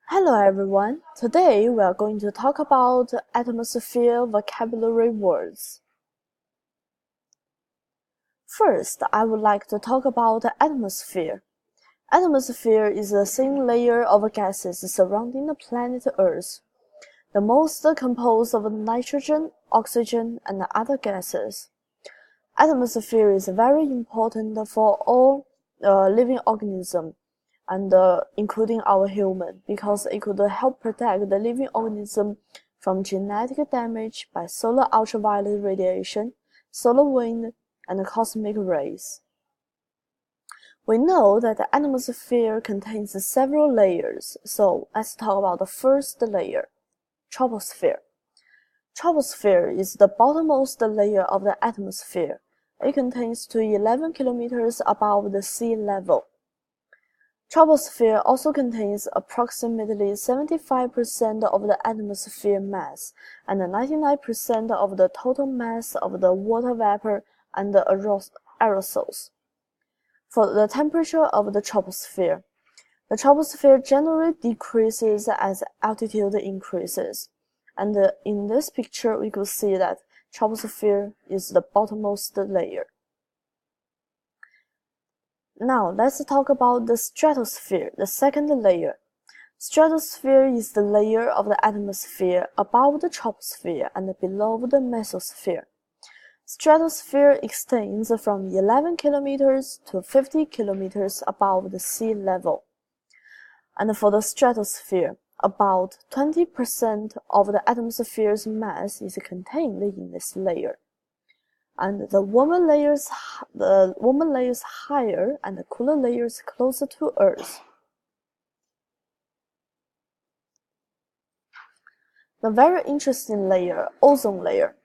Hello everyone. Today we are going to talk about atmosphere vocabulary words. First, I would like to talk about atmosphere. Atmosphere is a thin layer of gases surrounding the planet Earth. The most composed of nitrogen, oxygen, and other gases. Atmosphere is very important for all living organisms and including our human, because it could help protect the living organism from genetic damage by solar ultraviolet radiation, solar wind, and cosmic rays. We know that the atmosphere contains several layers, so let's talk about the first layer, troposphere. Troposphere is the bottommost layer of the atmosphere. It contains to 11 kilometers above the sea level. Troposphere also contains approximately 75% of the atmosphere mass and 99% of the total mass of the water vapor and the aerosols. For the temperature of the troposphere generally decreases as altitude increases. And in this picture, we could see that troposphere is the bottommost layer. Now, let's talk about the stratosphere, the second layer. Stratosphere is the layer of the atmosphere above the troposphere and below the mesosphere. Stratosphere extends from 11 kilometers to 50 kilometers above the sea level. And for the stratosphere, about 20% of the atmosphere's mass is contained in this layer. And the warmer layers higher and the cooler layers closer to Earth. The very interesting layer, ozone layer.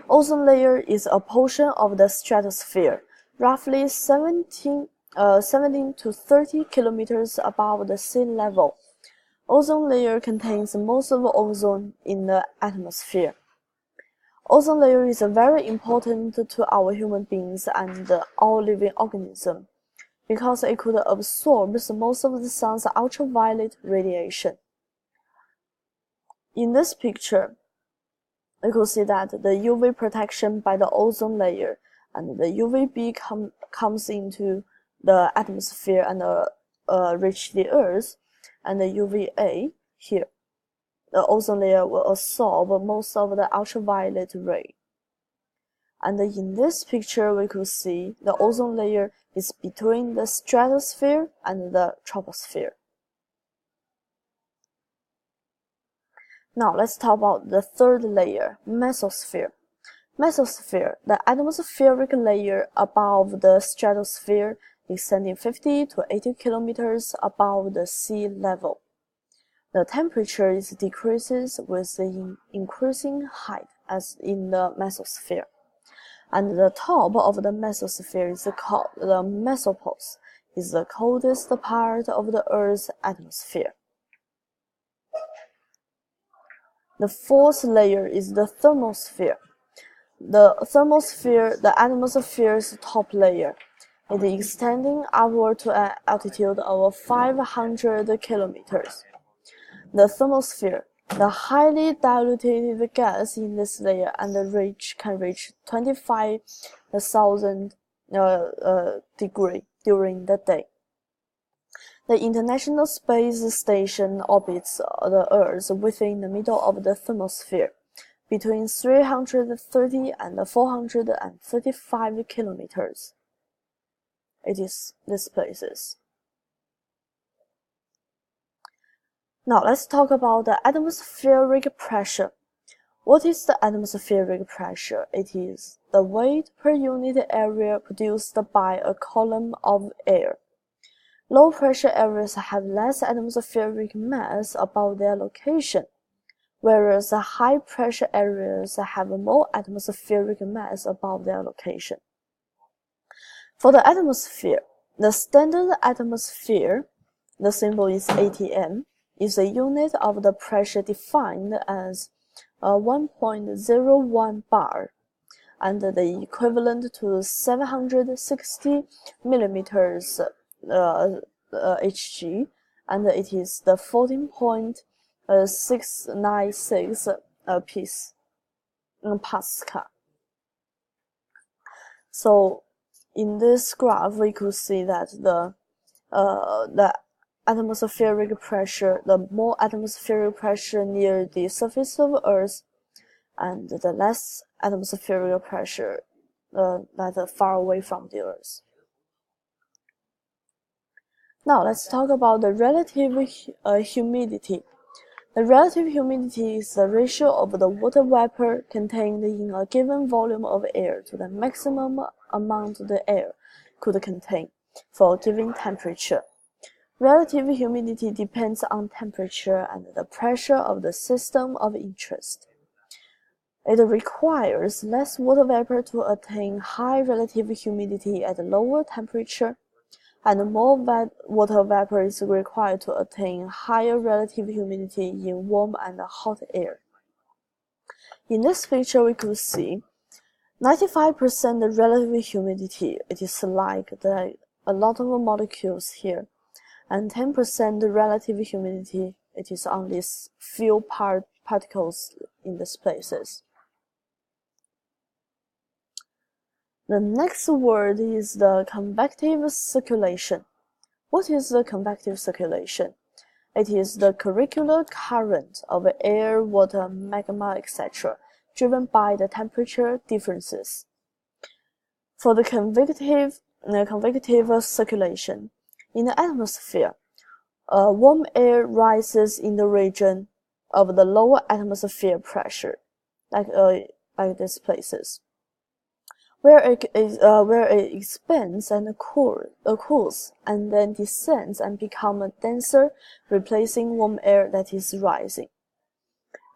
Ozone layer is a portion of the stratosphere, roughly 17 to 30 kilometers above the sea level. Ozone layer contains most of the ozone in the atmosphere. Ozone layer is very important to our human beings and all living organisms because it could absorb most of the sun's ultraviolet radiation. In this picture, you could see that the UV protection by the ozone layer and the UVB comes into the atmosphere and reach the Earth, and the UVA here. The ozone layer will absorb most of the ultraviolet ray. And in this picture, we could see the ozone layer is between the stratosphere and the troposphere. Now let's talk about the third layer, mesosphere. Mesosphere, the atmospheric layer above the stratosphere, extending 50 to 80 kilometers above the sea level. The temperature decreases with the increasing height as in the mesosphere. And the top of the mesosphere is called the mesopause, is the coldest part of the Earth's atmosphere. The fourth layer is the thermosphere. The thermosphere, the atmosphere's top layer, is extending upward to an altitude of 500 kilometers. The thermosphere, the highly diluted gas in this layer and can reach 25,000 degrees during the day. The International Space Station orbits the Earth within the middle of the thermosphere, between 330 and 435 kilometers. It is these places. Now let's talk about the atmospheric pressure. What is the atmospheric pressure? It is the weight per unit area produced by a column of air. Low pressure areas have less atmospheric mass about their location, whereas high pressure areas have more atmospheric mass above their location. For the atmosphere, the standard atmosphere, the symbol is ATM, is a unit of the pressure defined as 1.01 bar, and the equivalent to 760 millimeters Hg, and it is the 14.696 Pascal. So in this graph, we could see that the atmospheric pressure, the more atmospheric pressure near the surface of Earth, and the less atmospheric pressure that far away from the Earth. Now let's talk about the relative humidity. The relative humidity is the ratio of the water vapor contained in a given volume of air to the maximum amount the air could contain for a given temperature. Relative humidity depends on temperature and the pressure of the system of interest. It requires less water vapor to attain high relative humidity at lower temperature, and more water vapor is required to attain higher relative humidity in warm and hot air. In this picture, we could see 95% relative humidity. It is like a lot of molecules here, and 10% relative humidity. It is only few particles in these places. The next word is the convective circulation. What is the convective circulation? It is the circular current of air, water, magma, etc., driven by the temperature differences. For the convective circulation, in the atmosphere, warm air rises in the region of the lower atmosphere pressure, like these places, where it expands and cools, and then descends and becomes denser, replacing warm air that is rising.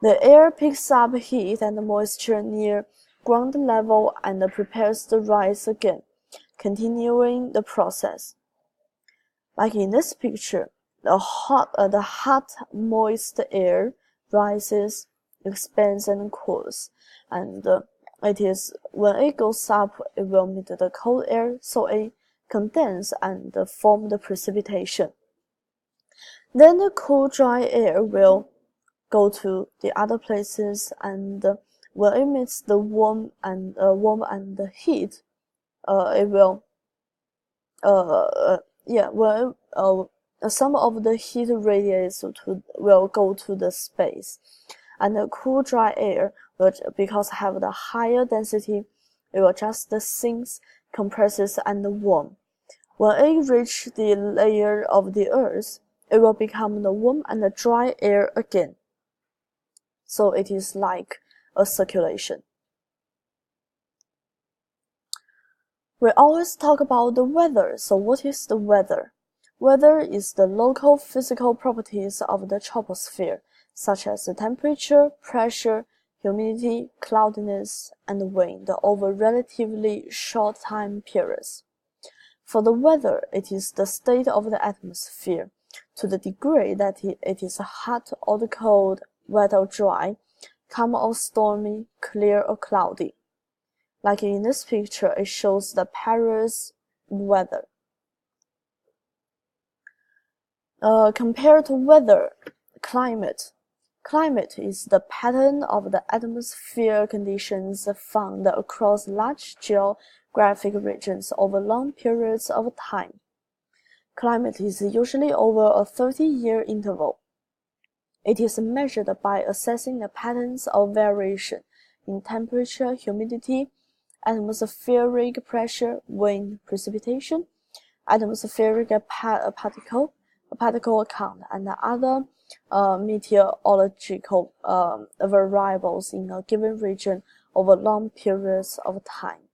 The air picks up heat and moisture near ground level and prepares to rise again, continuing the process. Like in this picture, the hot, moist air rises, expands, and cools, and it is when it goes up, it will meet the cold air, so it condenses and form the precipitation. Then the cool, dry air will go to the other places, and when it meets the warm and the heat, it will some of the heat radiates will go to the space, and the cool, dry air will, because have the higher density, it will just sinks, compresses, and warm. When it reaches the layer of the Earth, it will become the warm and the dry air again. So it is like a circulation. We always talk about the weather. So what is the weather? Weather is the local physical properties of the troposphere, such as the temperature, pressure, humidity, cloudiness, and wind over relatively short time periods. For the weather, it is the state of the atmosphere, to the degree that it is hot or cold, wet or dry, calm or stormy, clear or cloudy. Like in this picture, it shows the Paris weather. Compared to weather, climate. Climate is the pattern of the atmosphere conditions found across large geographic regions over long periods of time. Climate is usually over a 30-year interval. It is measured by assessing the patterns of variation in temperature, humidity, atmospheric pressure, wind, precipitation, atmospheric particle count, and other meteorological variables in a given region over long periods of time.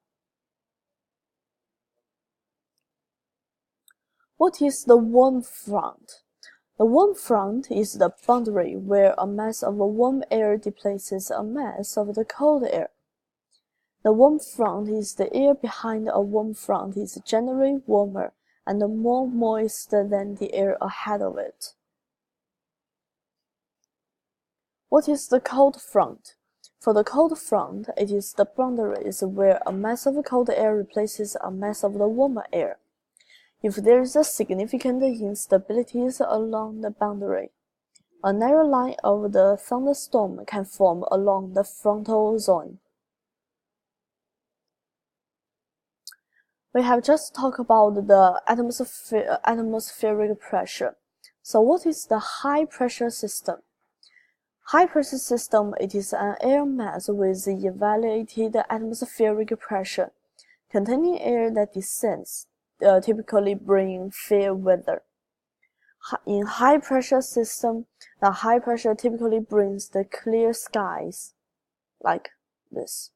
What is the warm front? The warm front is the boundary where a mass of warm air displaces a mass of the cold air. The warm front is the air behind a warm front is generally warmer and more moist than the air ahead of it. What is the cold front? For the cold front, it is the boundaries where a mass of cold air replaces a mass of the warmer air. If there is a significant instabilities along the boundary, a narrow line of the thunderstorm can form along the frontal zone. We have just talked about the atmospheric pressure. So what is the high pressure system? High pressure system, it is an air mass with evaluated atmospheric pressure, containing air that descends, typically bringing fair weather. In high pressure system, the high pressure typically brings the clear skies, like this.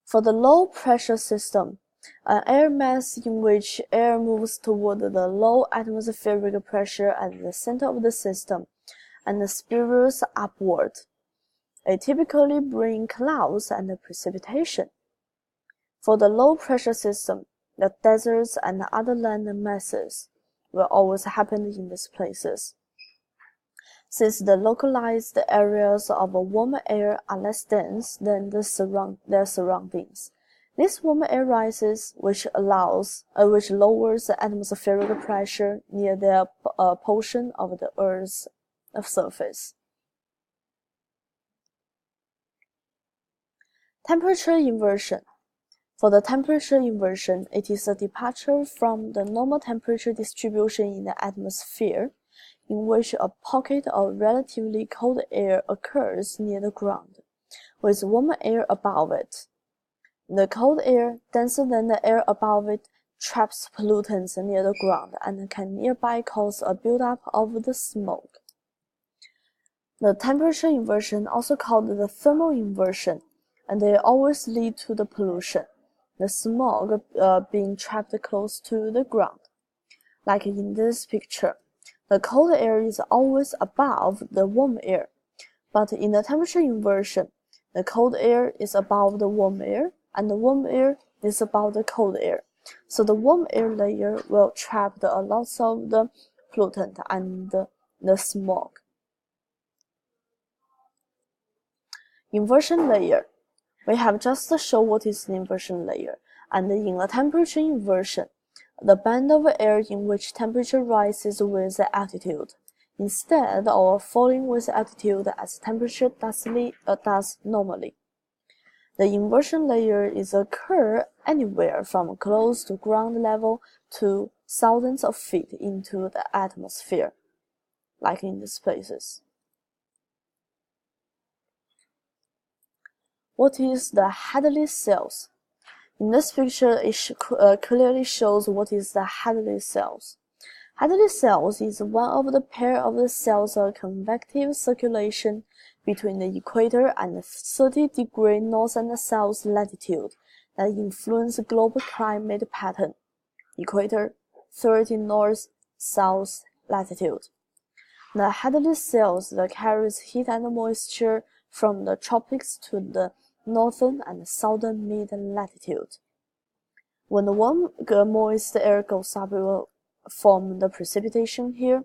For the low pressure system, an air mass in which air moves toward the low atmospheric pressure at the center of the system and spirals upward. It typically brings clouds and precipitation. For the low pressure system, the deserts and other land masses will always happen in these places. Since the localized areas of warm air are less dense than their surroundings, this warm air rises, which lowers the atmospheric pressure near their portion of the Earth's surface. Temperature inversion. For the temperature inversion, it is a departure from the normal temperature distribution in the atmosphere, in which a pocket of relatively cold air occurs near the ground, with warm air above it. The cold air, denser than the air above it, traps pollutants near the ground and can nearby cause a buildup of the smoke. The temperature inversion, also called the thermal inversion, and they always lead to the pollution, the smog being trapped close to the ground. Like in this picture, the cold air is always above the warm air, but in the temperature inversion, the cold air is above the warm air, and the warm air is above the cold air. So the warm air layer will trap a lot of the pollutant and the smog. Inversion layer. We have just shown what is an inversion layer, and in a temperature inversion, the band of air in which temperature rises with altitude, instead of falling with altitude as temperature does normally. The inversion layer is occur anywhere from close to ground level to thousands of feet into the atmosphere, like in these places. What is the Hadley cells? In this picture, it clearly shows what is the Hadley cells. Hadley cells is one of the pair of the cells of convective circulation between the equator and the 30-degree north and south latitude that influence global climate pattern. Equator, 30 north, south latitude. The Hadley cells that carries heat and moisture from the tropics to the northern and southern mid-latitude. When the warm, moist air goes up, it will form the precipitation here,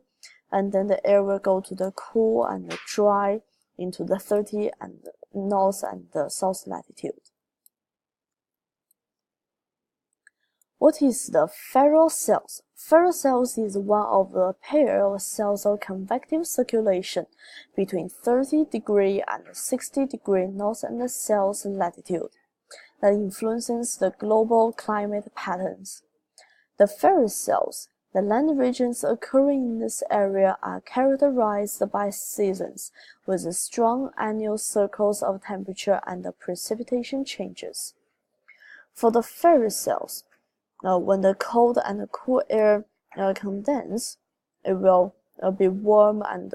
and then the air will go to the cool and the dry into the 30 and north and the south latitude. What is the Ferrel cells? Ferrel cells is one of the pair of cells of convective circulation between 30-degree and 60-degree north and south latitude that influences the global climate patterns. The Ferrel cells, the land regions occurring in this area, are characterized by seasons with strong annual cycles of temperature and precipitation changes. For the Ferrel cells, when the cold and the cool air condense, it will be warm and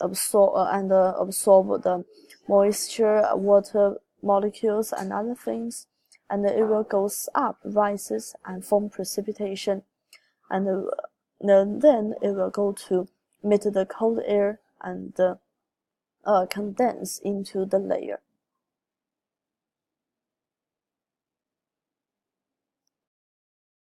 absorb the moisture, water molecules, and other things, and it will go up, rises, and form precipitation, and then it will go to meet the cold air and condense into the layer.